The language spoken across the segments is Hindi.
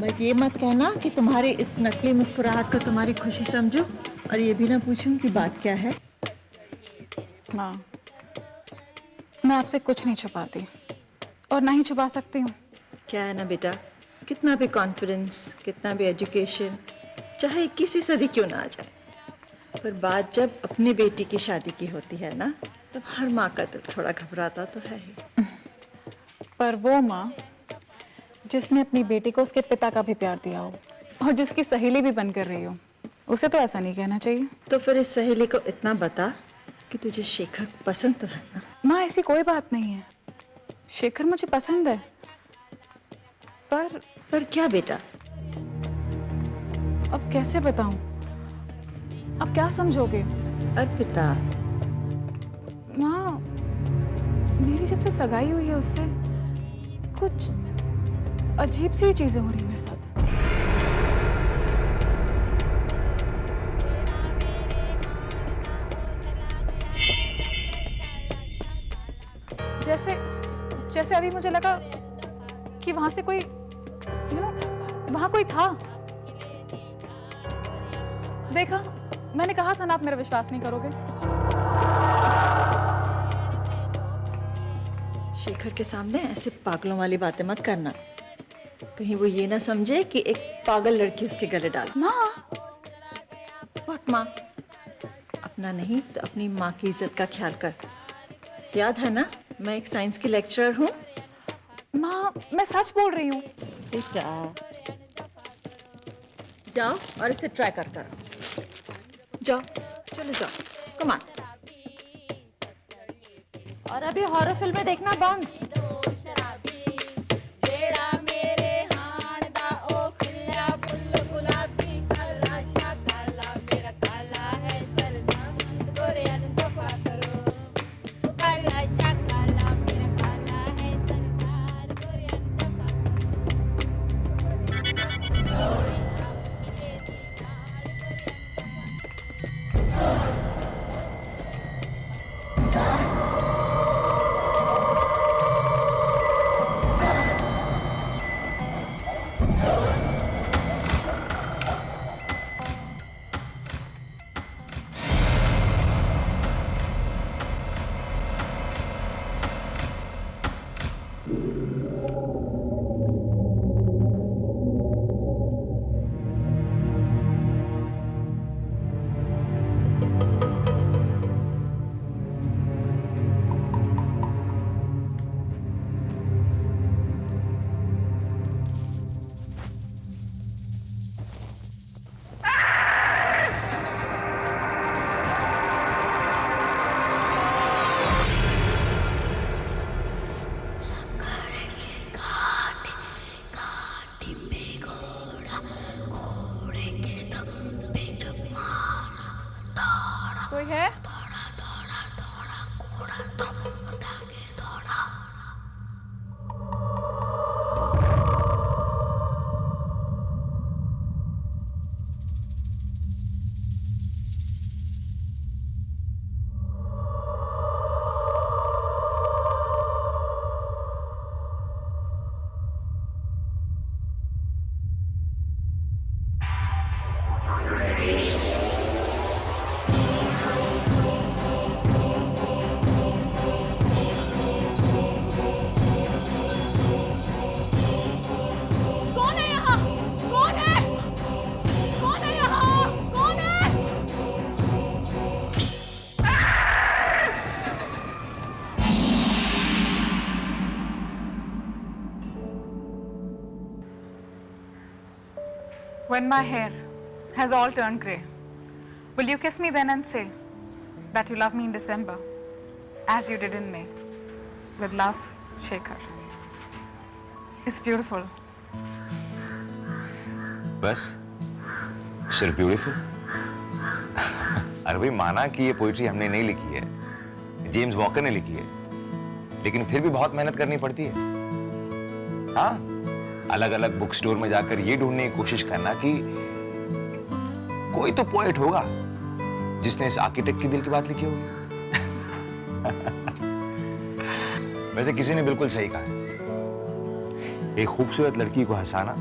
बस ये मत कहना कि तुम्हारी इस नकली मुस्कुराहट को तुम्हारी खुशी समझो और ये भी ना पूछूं कि बात क्या है। माँ, मैं आपसे कुछ नहीं छुपाती और ना ही छुपा सकती हूँ। क्या है ना बेटा, कितना भी कॉन्फिडेंस, कितना भी एजुकेशन, चाहे 21वीं सदी क्यों ना आ जाए, पर बात जब अपनी बेटी की शादी की होती है ना, तब हर माँ का दिल थोड़ा घबराता तो है ही। पर वो माँ जिसने अपनी बेटी को उसके पिता का भी प्यार दिया हो और जिसकी सहेली भी बनकर रही हो, उसे तो ऐसा नहीं कहना चाहिए। तो फिर इस सहेली को इतना बता कि तुझे शेखर पसंद तो है ना। माँ, ऐसी कोई बात नहीं है। शेखर मुझे पसंद है, पर क्या बेटा? अब कैसे बताऊं? अब क्या समझोगे? अर्पिता, माँ, मेरी जब से सगाई हुई है उससे कुछ अजीब सी चीजें हो रही हैं मेरे साथ। जैसे जैसे अभी मुझे लगा कि वहां से कोई वहां कोई था। देखा, मैंने कहा था ना, आप मेरा विश्वास नहीं करोगे। शेखर के सामने ऐसे पागलों वाली बातें मत करना, कहीं वो ये ना समझे कि एक पागल लड़की उसके गले डाल। माँ, व्हाट माँ? अपना नहीं तो अपनी माँ की इज्जत का ख्याल कर। याद है ना, मैं एक साइंस की लेक्चरर हूँ। माँ, मैं सच बोल रही हूँ। बेटा, जाओ और इसे ट्राई कर करो। जाओ, चलो जाओ, कम ऑन। और अभी हॉरर फिल्में देखना बंद। कोई है? कौन है यहाँ? कौन है? कौन है यहाँ? कौन है? When my hair has all turned grey, will you kiss me then and say that you love me in December, as you did in May? With love, Shekhar. It's beautiful. बस सिर्फ ब्यूटीफुल? अरे भाई, माना कि ये पोइट्री हमने नहीं लिखी है, जेम्स वॉकर ने लिखी है, लेकिन फिर भी बहुत मेहनत करनी पड़ती है। हाँ, अलग अलग बुक स्टोर में जाकर ये ढूंढने की कोशिश करना कि कोई तो पोएट होगा जिसने इस आर्किटेक्ट की दिल की बात लिखी होगी। वैसे किसी ने बिल्कुल सही कहा है, एक खूबसूरत लड़की को हंसाना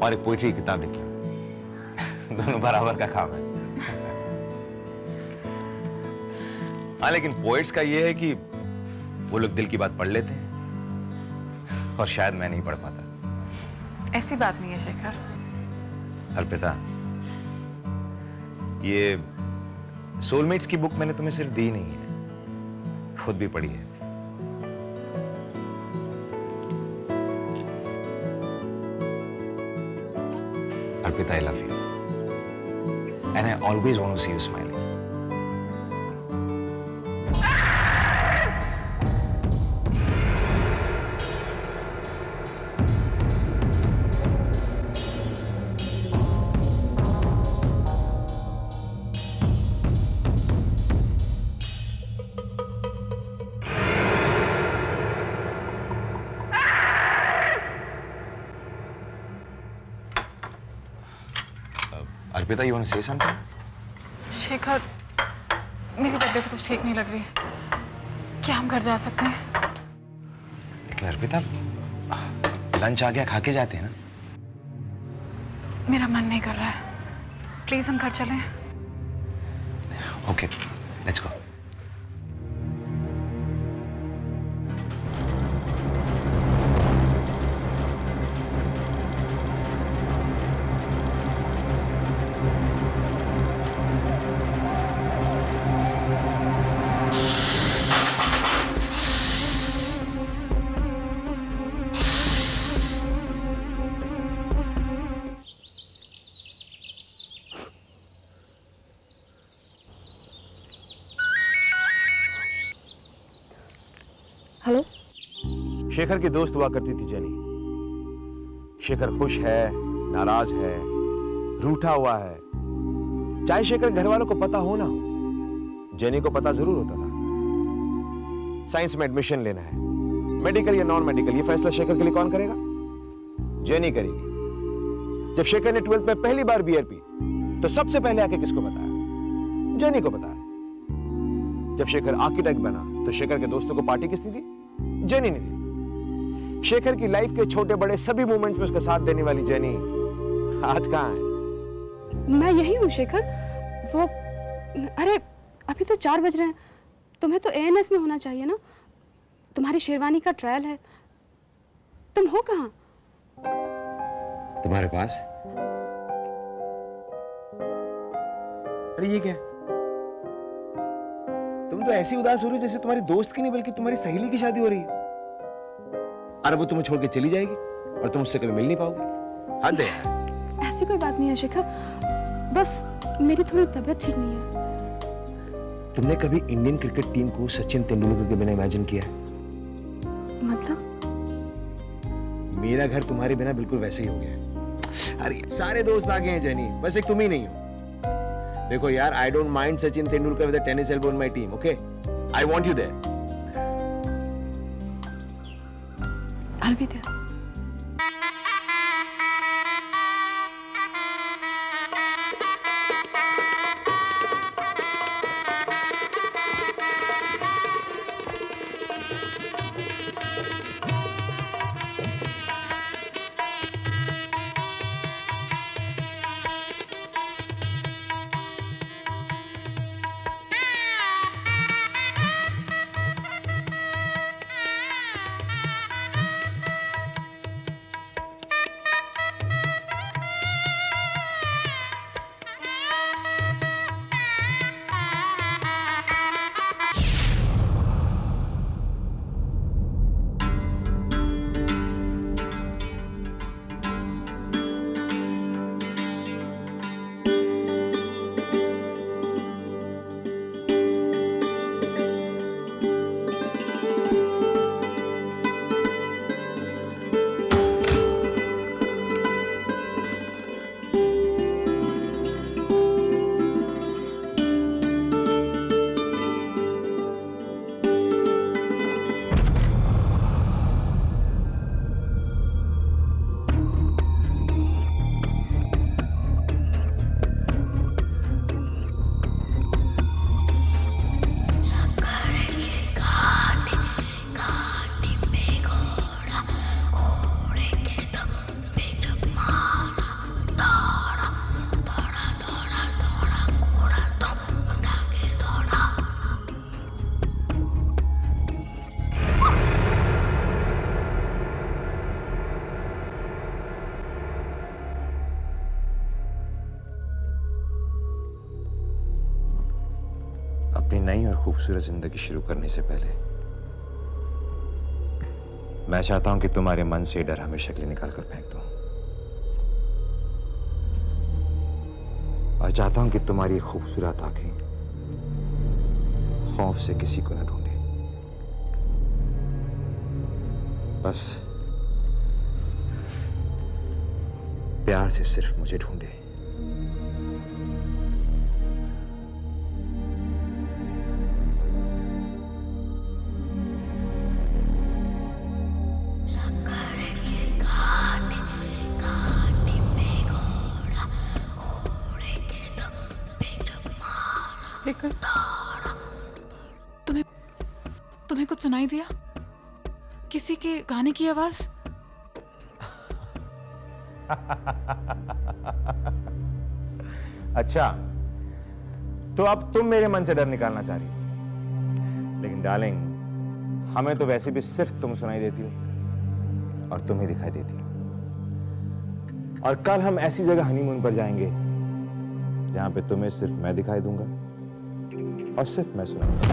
और एक पोइट्री की किताब लिखना। दोनों बराबर का काम है। हाँ, लेकिन पोइट्स का ये है कि वो लोग दिल की बात पढ़ लेते हैं और शायद मैं नहीं पढ़ पाता। ऐसी बात नहीं है शेखर। अर्पिता, ये सोलमेट्स की बुक मैंने तुम्हें सिर्फ दी नहीं है, खुद भी पढ़ी है। Arpita, I love you. And I always want to see you smiling. Arpita, you want to say something? Shekhar, मेरी तबीयत कुछ ठीक नहीं लग रही। क्या हम घर जा सकते हैं? लेकिन अर्पिता, लंच आ गया, खा के जाते हैं ना। मेरा मन नहीं कर रहा है। प्लीज हम घर चलें। Okay, let's go. Hello. Shekhar की दोस्त हुआ करती थी जेनी। शेखर खुश है, नाराज है, रूठा हुआ है, चाहे शेखर घर वालों को पता हो ना हो, जेनी को पता जरूर होता था। साइंस में एडमिशन लेना है, मेडिकल या नॉन मेडिकल, ये फैसला शेखर के लिए कौन करेगा? जेनी करेगी। जब शेखर ने 12th में पहली बार बियर पी तो सबसे पहले आके किसको बताया? जेनी को बताया। जब शेखर आर्किटेक्ट बना तो शेखर के दोस्तों को पार्टी किसने दी? जेनी ने दी। शेखर की लाइफ के छोटे बड़े सभी मोमेंट्स में उसका साथ देने वाली जेनी आज कहां है? मैं यही हूँ शेखर। वो अरे अभी तो 4 बज रहे हैं। तुम्हें तो एएनएस में होना चाहिए ना। तुम्हारी शेरवानी का ट्रायल है। तुम हो कहाँ? तुम्हारे पास? अरे ये क्या? तुम तो ऐसी उदास हो रही हो जैसे तुम्हारी दोस्त की नहीं बल्कि तुम्हारी सहेली की शादी हो रही है। अरे वो तुम्हें छोड़ के चली जाएगी और तुम उससे कभी मिल नहीं पाओगे। हद है यार। ऐसी कोई बात नहीं है शेखर। बस मेरी थोड़ी तबीयत ठीक नहीं है। तुमने कभी इंडियन क्रिकेट टीम को सचिन तेंदुलकर के बिना इमेजिन किया है? मतलब? मेरा घर तुम्हारे बिना बिल्कुल वैसे ही हो गया है। अरे सारे दोस्त आ गए हैं जेनी, बस एक तुम ही नहीं हो। देखो यार, I don't mind Sachin Tendulkar with a tennis elbow in my team, okay? I want you there. I'll be there. नई और खूबसूरत जिंदगी शुरू करने से पहले मैं चाहता हूं कि तुम्हारे मन से डर हमेशा के लिए निकाल कर फेंक दो, और चाहता हूं कि तुम्हारी खूबसूरत आंखें खौफ से किसी को न ढूंढे, बस प्यार से सिर्फ मुझे ढूंढे। शेखर, तुम्हें कुछ सुनाई दिया? किसी के गाने की आवाज? अच्छा, तो अब तुम मेरे मन से डर निकालना चाह रही हो, लेकिन डार्लिंग, हमें तो वैसे भी सिर्फ तुम सुनाई देती हो और तुम ही दिखाई देती हो। और कल हम ऐसी जगह हनीमून पर जाएंगे जहां पे तुम्हें सिर्फ मैं दिखाई दूंगा और सिर्फ मैं सुनाऊंगा।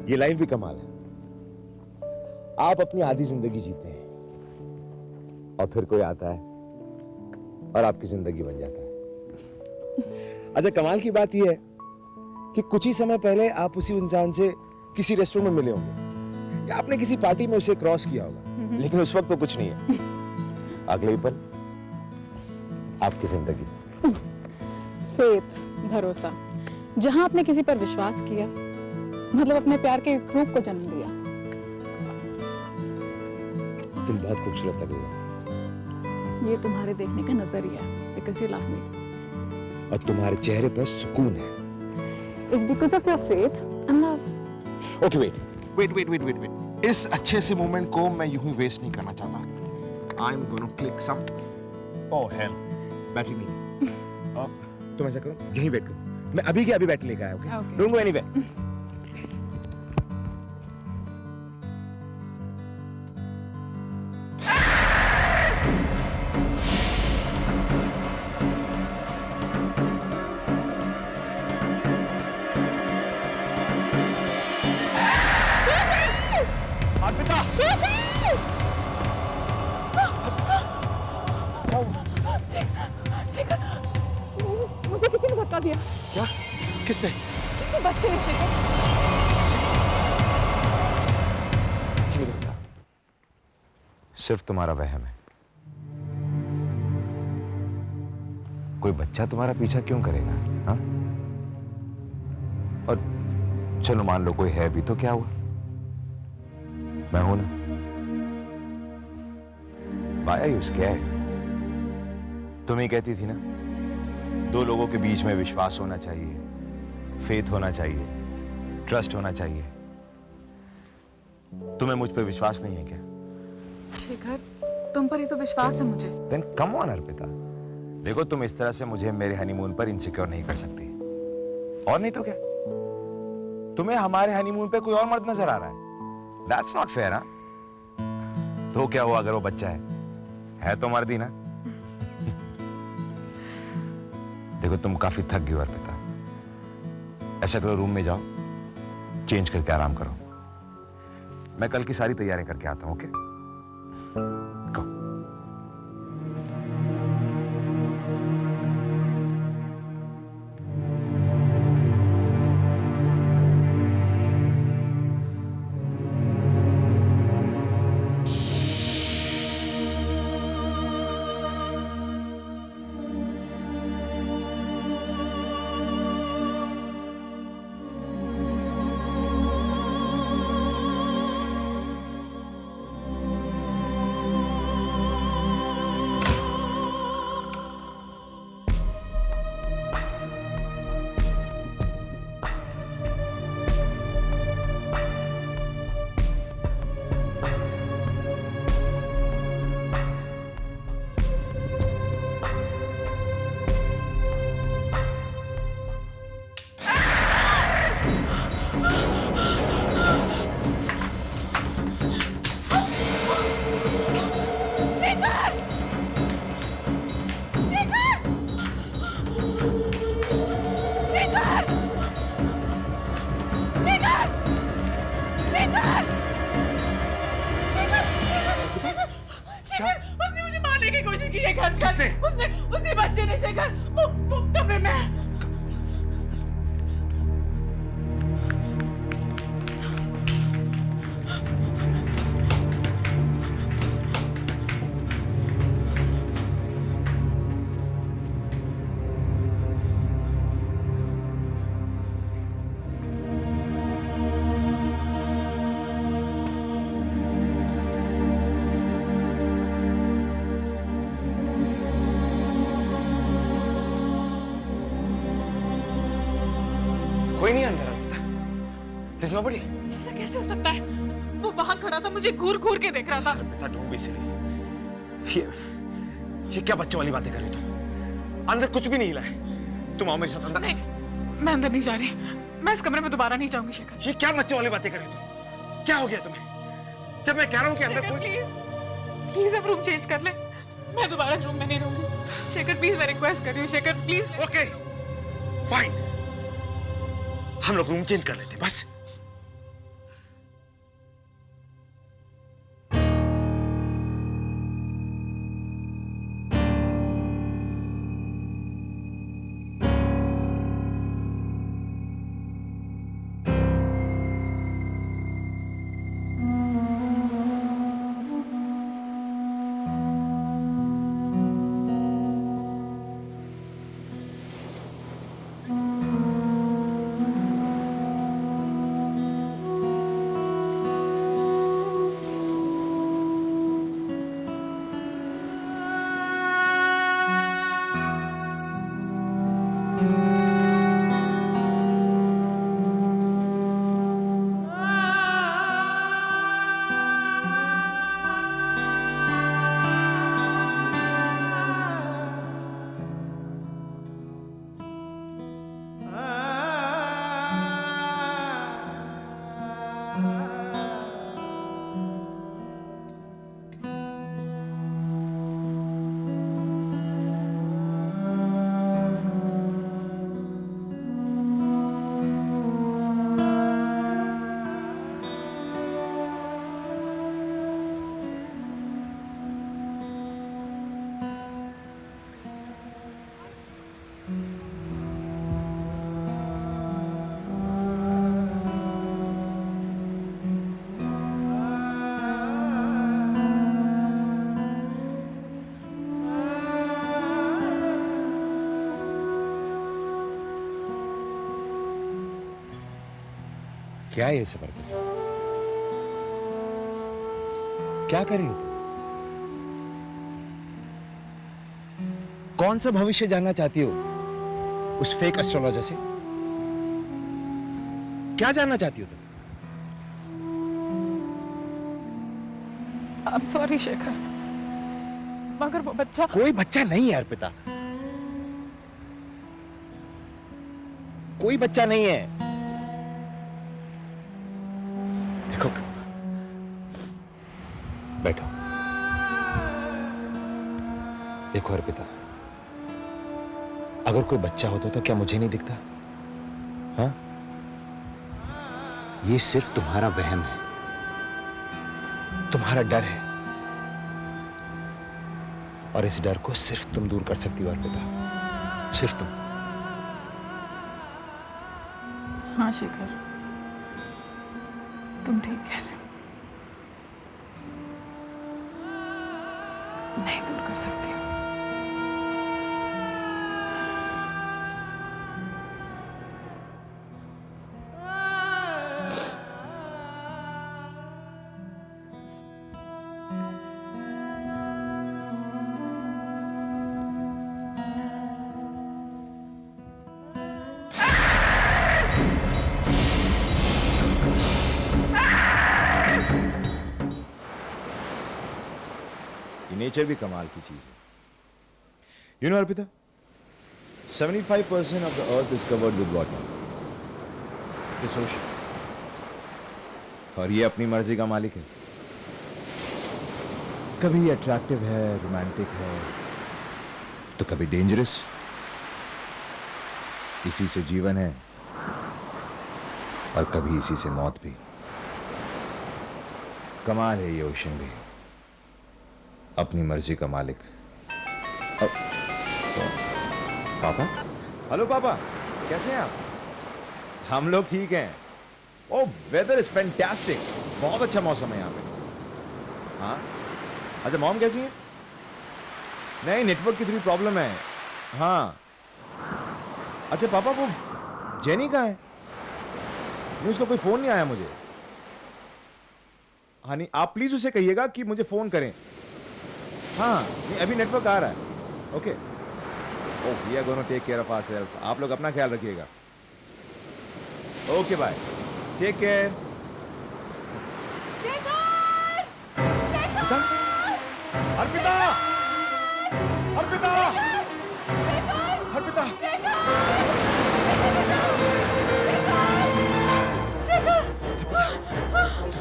ये लाइन भी कमाल है। आप अपनी आधी जिंदगी जीते हैं और फिर कोई आता है और आपकी जिंदगी बन जाता है। अच्छा, कमाल की बात यह है कि कुछ ही समय पहले आप उसी इंसान से किसी रेस्टोरेंट में मिले होंगे या आपने किसी पार्टी में उसे क्रॉस किया होगा, लेकिन उस वक्त तो कुछ नहीं है। अगले ही पल आपकी जिंदगी। फेथ, भरोसा, जहां आपने किसी पर विश्वास किया, मतलब अपने प्यार के एक रूप को जन्म दिया। तुम बहुत खूबसूरत लग रही हो। ये तुम्हारे देखने का नजरिया है, because you love me. और तुम्हारे चेहरे पर सुकून है। It's because of your faith and love. Okay, wait. इस अच्छे से मोमेंट को मैं यूं ही वेस्ट नहीं करना चाहता। I am gonna click some. Oh hell, battery नहीं। अब तुम ऐसा करो, यहीं वेट करो, मैं अभी के अभी बैटरी लेकर आया। Okay, don't go anywhere. मुझे किसी ने धक्का दिया। क्या? किसने? किसी बच्चे ने। शेखर, सिर्फ तुम्हारा वहम है। कोई बच्चा तुम्हारा पीछा क्यों करेगा? हाँ? और चलो मान लो कोई है भी, तो क्या हुआ? मैं हूं ना। मायायूस क्या है? तुम ही कहती थी ना, दो लोगों के बीच में विश्वास होना चाहिए, फेथ होना चाहिए, ट्रस्ट होना चाहिए। तुम्हें मुझ पर विश्वास नहीं है क्या? शेखर, तुम पर ही तो विश्वास है मुझे। देन कम ऑन अर्पिता, देखो तुम इस तरह से मुझे मेरे हनीमून पर इनसिक्योर नहीं कर सकती। और नहीं तो क्या, तुम्हें हमारे हनीमून पे कोई और मर्द नजर आ रहा है। That's not fair. तो क्या हुआ अगर वो बच्चा है तो मर्द ही ना। देखो तुम काफी थक गई हो अर्पिता, ऐसा करो रूम में जाओ, चेंज करके आराम करो। मैं कल की सारी तैयारी करके आता हूं। ओके, गो। उसने मुझे मारने की कोशिश की है घर में। किसने? उसने उसी बच्चे ने शेखर वो कमरे में। कोई नहीं अंदर अर्पिता। There's nobody। ऐसा कैसे हो सकता है? वो वहां खड़ा था, मुझे घूर घूर के देख रहा था। Arpita don't be silly. ये क्या बच्चों वाली बातें कर रही हो तुम? अंदर कुछ भी नहीं हिला है। तुम आओ मेरे साथ अंदर। नहीं, मैं अंदर नहीं जा रही। मैं इस कमरे में दोबारा नहीं जाऊंगी शेखर। ये क्या बच्चों वाली बातें कर रही हो तुम? क्या हो गया तुम्हें? जब मैं कह रहा हूँ कि अंदर कोई प्लीज प्लीज अब रूम चेंज कर ले। मैं दोबारा इस रूम में नहीं रहूंगी। शेखर प्लीज, मैं रिक्वेस्ट कर रही हूँ शेखर प्लीज। ओके फाइन, हम लोग रूम चेंज कर लेते हैं बस। क्या है ये सब अर्पिता? क्या कर रही हो तुम? कौन सा भविष्य जानना चाहती हो उस फेक एस्ट्रोलॉजर से? क्या जानना चाहती हो तुम? I'm sorry शेखर, मगर वो बच्चा कोई बच्चा नहीं है अर्पिता, कोई बच्चा नहीं है। देखो, बैठो। देखो अर्पिता, अगर कोई बच्चा होता तो क्या मुझे नहीं दिखता? हाँ? ये सिर्फ तुम्हारा वहम है, तुम्हारा डर है, और इस डर को सिर्फ तुम दूर कर सकती हो अर्पिता, सिर्फ तुम। हाँ शेखर, तुम ठीक कह रहे हो, नहीं दूर कर सकती हूँ। नेचर भी कमाल की चीज है। You know Arpita, 75% of the earth is covered with water, this ocean, और ये अपनी मर्जी का मालिक है। कभी अट्रैक्टिव है, रोमांटिक है, तो कभी डेंजरस। इसी से जीवन है और कभी इसी से मौत भी। कमाल है ये ओशन भी, अपनी मर्जी का मालिक। पापा? हेलो पापा, कैसे हैं आप? हम लोग ठीक हैं। ओ, वेदर इज फैंटास्टिक, बहुत अच्छा मौसम है यहाँ पे। हाँ, अच्छा मॉम कैसी हैं? नहीं, नेटवर्क की थोड़ी प्रॉब्लम है। हाँ, अच्छा पापा, वो जेनी कहाँ है? नहीं, उसका कोई फोन नहीं आया मुझे। हाँ नहीं, आप प्लीज उसे कहिएगा कि मुझे फोन करें। हाँ नहीं, अभी नेटवर्क आ रहा है। Okay, oh, we are gonna take care of ourselves. आप लोग अपना ख्याल रखिएगा। Okay bye, take care. Arpita, Arpita, Arpita,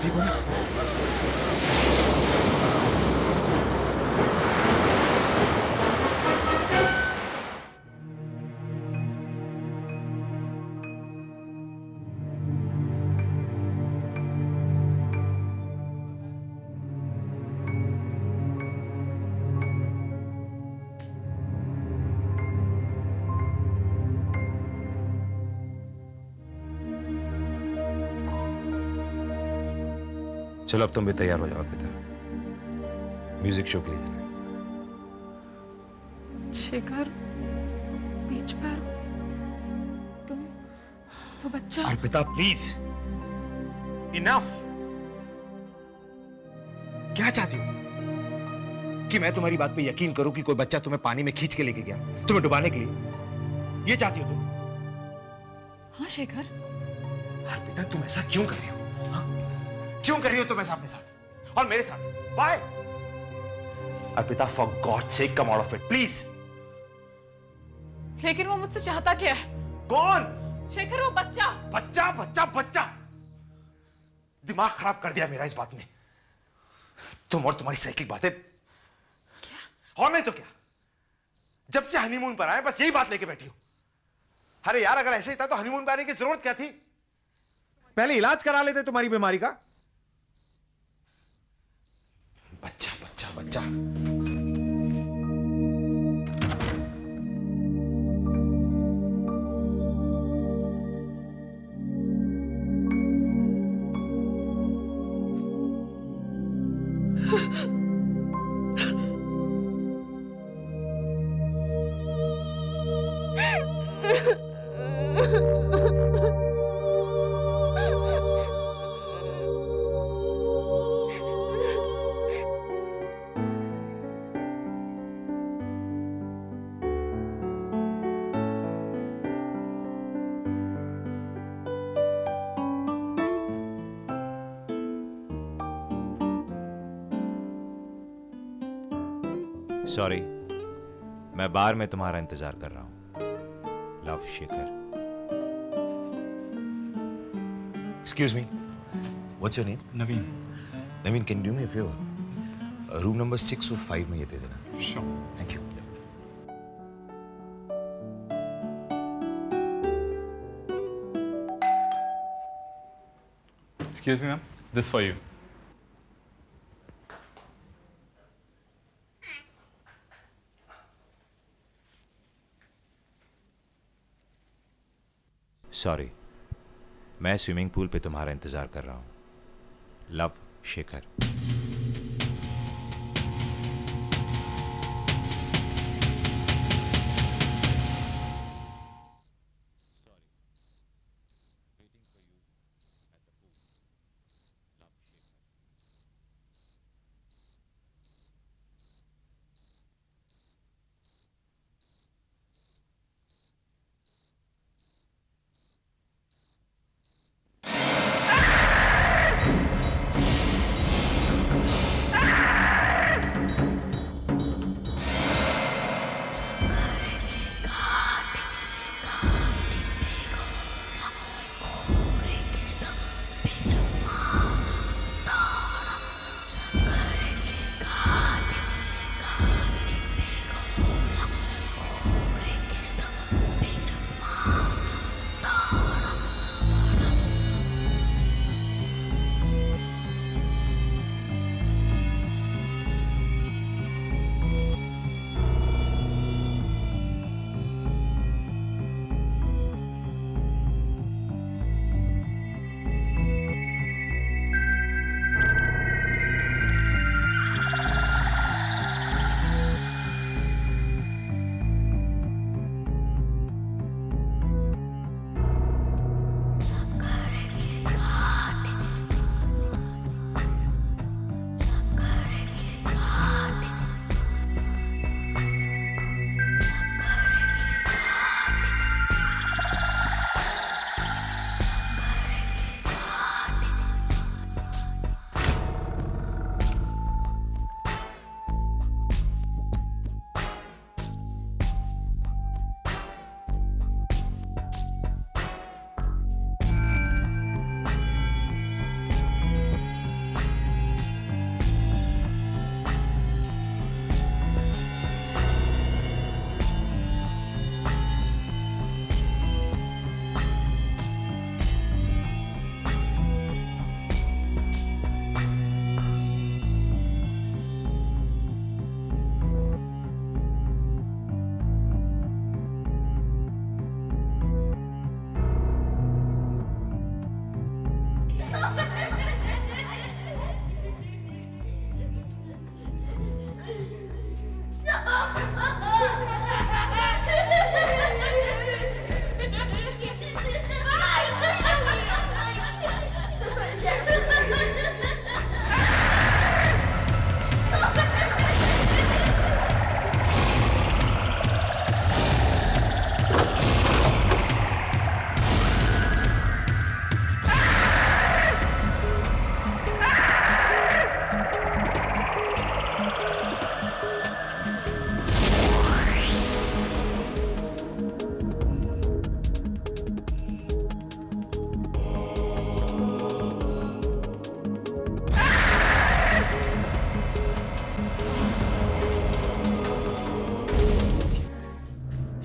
ठीक हो ना? चलो अब तुम भी तैयार हो जाओ अर्पिता, म्यूजिक शो के लिए जाना है। शेखर, बीच पर तुम, वो बच्चा। Arpita please, enough. क्या चाहती हो तुम? कि मैं तुम्हारी बात पे यकीन करूं कि कोई बच्चा तुम्हें पानी में खींच के लेके गया तुम्हें डुबाने के लिए? ये चाहती हो तुम? हाँ शेखर। अर्पिता, तुम ऐसा क्यों कर रही हो? क्यों कर रही हो तुम ऐसा अपने साथ और मेरे साथ? Why? Arpita, for God's sake, come out of it, please. लेकिन वो मुझसे चाहता क्या है? कौन? शेखर, वो बच्चा। बच्चा, बच्चा, बच्चा। दिमाग खराब कर दिया मेरा इस बात ने। तुम और तुम्हारी साइकिल बातें। क्या? और नहीं तो क्या? जब से हनीमून पर आए बस यही बात लेके बैठी हो। अरे यार, अगर ऐसे ही था तो हनीमून पर आने की जरूरत क्या थी? पहले इलाज करा लेते तुम्हारी बीमारी का। बच्चा, बच्चा, बच्चा। सॉरी, मैं बार में तुम्हारा इंतजार कर रहा हूं। Love, Shekhar. Excuse me, what's your name? Naveen. Naveen, can do me a favour? Room number 6 और 5 में ये दे देना। Sure. Thank you. Excuse me, ma'am. This for you. Sorry, मैं स्विमिंग पूल पे तुम्हारा इंतजार कर रहा हूं। लव, शेखर।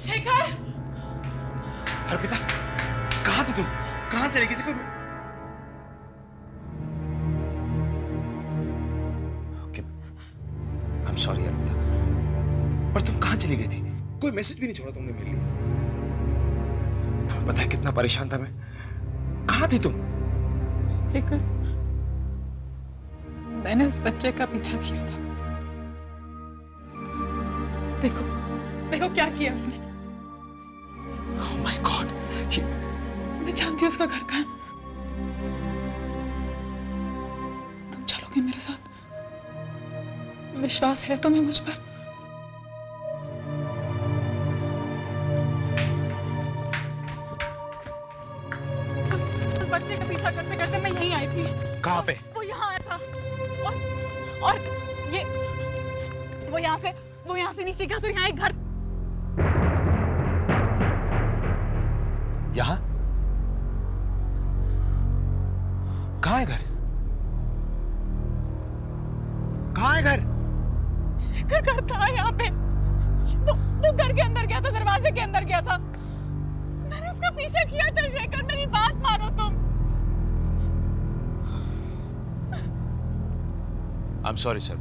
शेखर, अर्पिता, कहाँ थी तुम? कहाँ चली गई थी? कोई आई एम सॉरी अर्पिता, पर तुम कहाँ चली गई थी? कोई मैसेज भी नहीं छोड़ा तुमने मेरे लिए। तुम्हें पता है कितना परेशान था मैं। कहाँ थी तुम? शेखर, मैंने उस बच्चे का पीछा किया था। देखो, देखो क्या किया उसने। Oh my God, मैं जानती हूँ उसका घर कहाँ है। तुम चलोगे मेरे साथ? विश्वास है तुम्हें मुझ पर? उस बच्चे का पीछा करते करते मैं यहीं आई थी। कहाँ पे? वो यहाँ आया था और ये वो यहाँ से नीचे गया तो यहाँ एक घर। यहाँ? कहाँ है घर? कहाँ है घर? शेखर घर था यहाँ पे। वो घर के अंदर गया था, दरवाजे के अंदर गया था। मैंने उसका पीछा किया था। शेखर, मेरी बात मानो तुम। I'm sorry sir,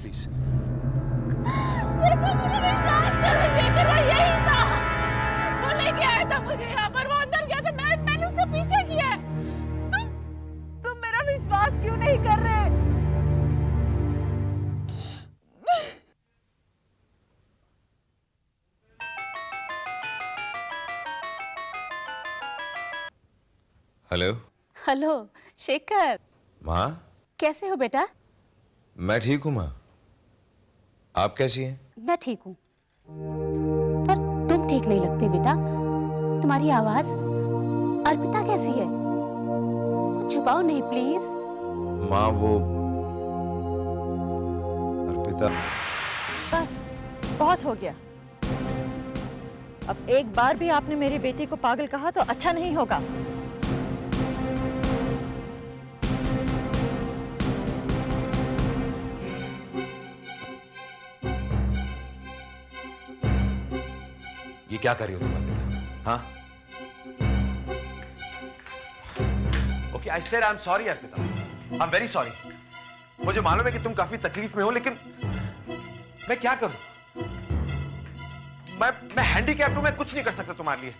please. Shekhar वो यही था। वो लेके आया था मुझे यहाँ पर। वो अंदर गया था। मैंने उसका पीछा किया है। तुम मेरा विश्वास क्यों नहीं कर रहे? हेलो। हेलो शेखर, माँ, कैसे हो बेटा? मैं ठीक हूँ माँ। आप कैसी हैं? मैं ठीक हूँ, पर तुम ठीक नहीं लगते बेटा। तुम्हारी आवाज। अर्पिता कैसी है? कुछ छुपाओ नहीं प्लीज। माँ वो अर्पिता। बस बहुत हो गया। अब एक बार भी आपने मेरी बेटी को पागल कहा तो अच्छा नहीं होगा। ये क्या कर रही हो तुम अर्पिता? हाँ? Okay, I said I am sorry Arpita. I am very sorry. मुझे मालूम है कि तुम काफी तकलीफ में हो, लेकिन मैं क्या करूं? मैं हैंडीकैप्ड हूं, मैं कुछ नहीं कर सकता तुम्हारे लिए।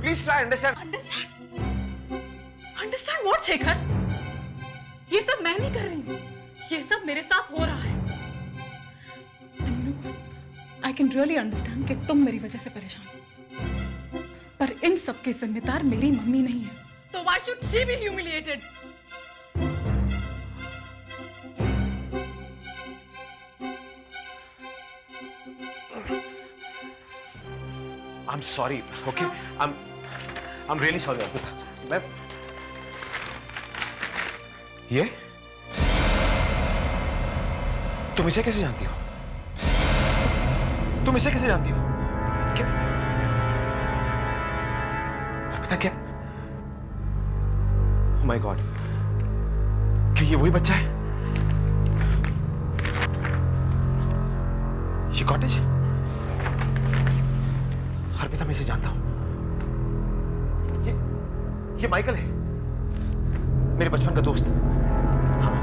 Please try understand. Understand what Shekhar? ये सब मैं नहीं कर रही हूँ। ये सब मेरे साथ हो रहा है। आई कैन रियली अंडरस्टैंड कि तुम मेरी वजह से परेशान हो, पर इन सब की जिम्मेदार मेरी मम्मी नहीं है। तो why should she be humiliated? I'm sorry, okay? I'm really sorry Arpita. मैं ये तुम इसे कैसे जानती हो? तुम इसे कैसे जानती हो? क्या अर्पिता, क्या? Oh my God, क्या ये वही बच्चा है? ये कॉटेज? अर्पिता, मैं इसे जानता हूं। ये माइकल है, मेरे बचपन का दोस्त। हाँ,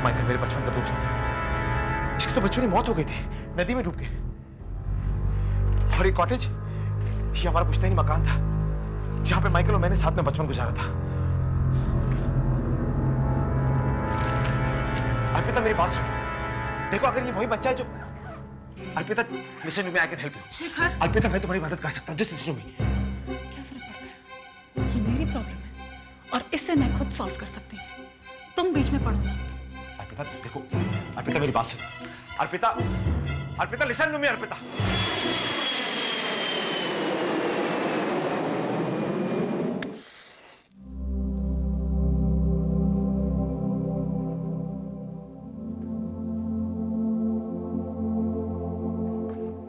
माइकल मेरे बचपन का दोस्त। इसकी तो बचपन में मौत हो गई थी, नदी में डूब के। और ये कॉटेज, ये हमारा पुश्तैनी मकान था, जहां पे माइकल और मैंने साथ में बचपन गुजारा था। अर्पिता, मेरी बात सुनो। देखो, अगर ये वही बच्चा है जो Arpita, listen to me, I can help you. Shekhar, Arpita, मैं तुम्हारी मदद कर सकता हूँ, just listen to me. क्या फर्क पड़ता है? ये मेरी प्रॉब्लम है और इसे मैं खुद सॉल्व कर सकती हूँ। तुम बीच में पड़ो मत। अर्पिता देखो, अर्पिता मेरी बात सुनो। Arpita, Arpita listen to me, Arpita.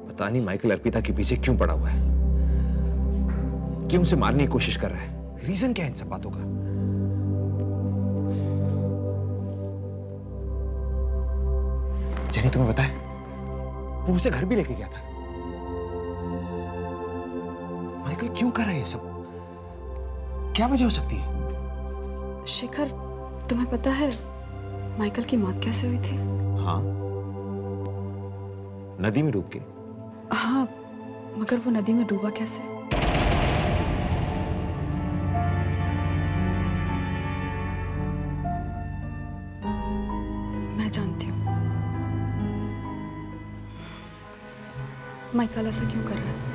पता नहीं माइकल अर्पिता के पीछे क्यों पड़ा हुआ है, क्यों उसे मारने की कोशिश कर रहा है, रीजन क्या है इन सब बातों का? जेनी तुम्हें पता है, वो उसे घर भी लेके गया था। माइकल क्यों कर रहा है ये सब? क्या वजह हो सकती है? शेखर, तुम्हें पता है माइकल की मौत कैसे हुई थी? हाँ, नदी में डूब के। हाँ, मगर वो नदी में डूबा कैसे? मैं जानती हूँ माइकल ऐसा क्यों कर रहा है।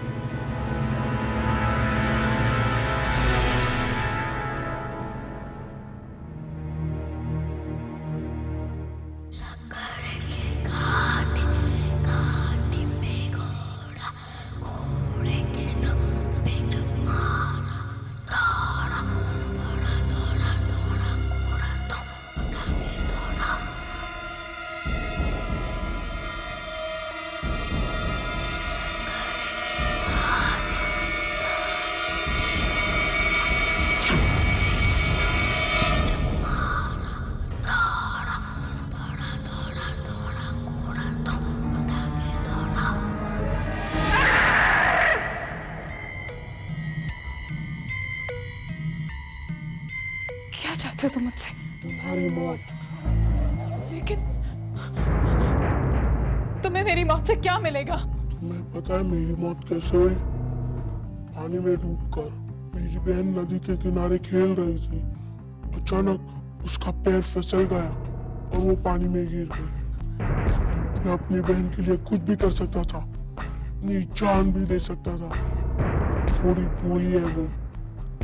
क्या चाहते हो तुम मुझसे? तुम्हारी मौत। लेकिन तुम्हें मेरी मौत से क्या मिलेगा? तुम्हें पता है मेरी मौत कैसे हुई? पानी में डूबकर मेरी बहन नदी के किनारे खेल रही थी, अचानक उसका पैर फिसल गया और वो पानी में गिर गई। मैं अपनी बहन के लिए कुछ भी कर सकता था, अपनी जान भी दे सकता था। थोड़ी भोली है वो,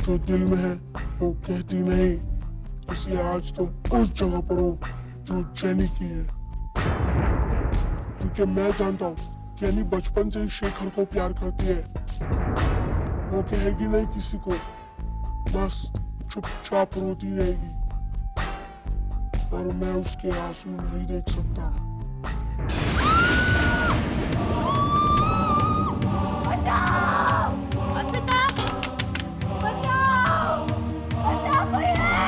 जो दिल में है वो कहती नहीं, इसलिए आज तुम उस जगह पर हो जो जेनी की है। क्योंकि मैं जानता हूँ जेनी बचपन से ही शेखर को प्यार करती है। वो कहेगी नहीं किसी को, बस चुपचाप रोती रहेगी और मैं उसके आंसू नहीं देख सकता। बचाओ! अर्पिता! बचाओ! बचाओ, कोई है!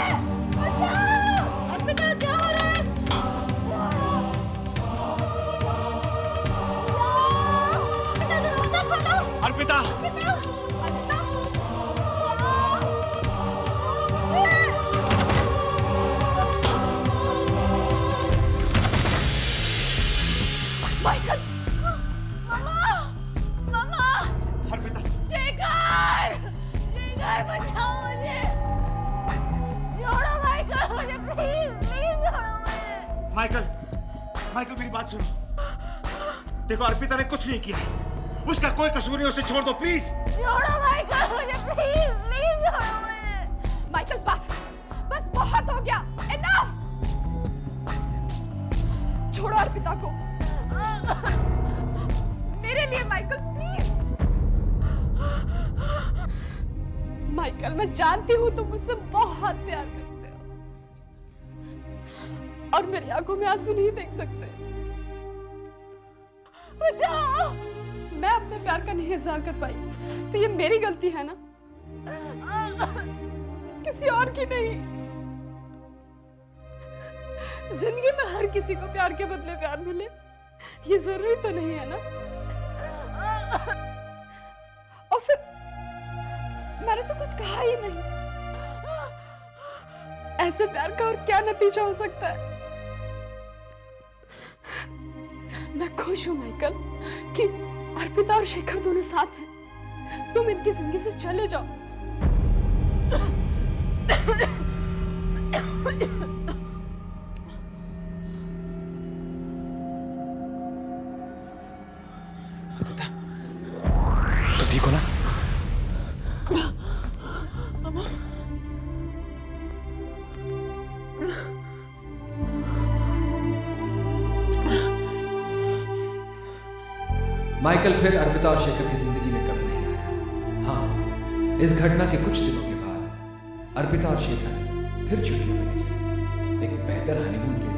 बचाओ! अर्पिता, क्या हो रहा है? बचाओ! दरवाजा खोलो! अर्पिता! अर्पिता! अर्पिता! माइकल! मामा! मामा! अर्पिता! शेखर! शेखर, बचाओ मुझे! छोड़ो माइकल, मुझे प्लीज प्लीज छोड़ो मुझे! माइकल, माइकल मेरी बात सुनो। देखो अर्पिता ने कुछ नहीं किया, उसका कोई कसूर नहीं, उसे छोड़ दो प्लीज। छोड़ो माइकल, मुझे प्लीज प्लीज छोड़ो मुझे! माइकल, बस बस बहुत हो गया, इनफ। छोड़ो अर्पिता को। मेरे लिए माइकल, प्लीज! माइकल, मैं जानती हूँ तुम मुझसे बहुत प्यार करते हो और मेरी आंखों में आंसू नहीं देख सकते। बचाओ! मैं अपने प्यार का नहीं इजहार कर पाई तो ये मेरी गलती है ना, किसी और की नहीं। जिंदगी में हर किसी को प्यार के बदले प्यार मिले ये जरूरी तो नहीं है ना। और फिर मैंने तो कुछ कहा ही नहीं। ऐसे प्यार का और क्या नतीजा हो सकता है। मैं खुश हूं माइकल कि अर्पिता और शेखर दोनों साथ हैं। तुम इनकी जिंदगी से चले जाओ। ठीक हो ना? माइकल फिर अर्पिता और शेखर की जिंदगी में कभी नहीं आया। हाँ, इस घटना के कुछ दिनों के बाद अर्पिता और शेखर फिर छुट्टियों में निकले, एक बेहतर हनीमून के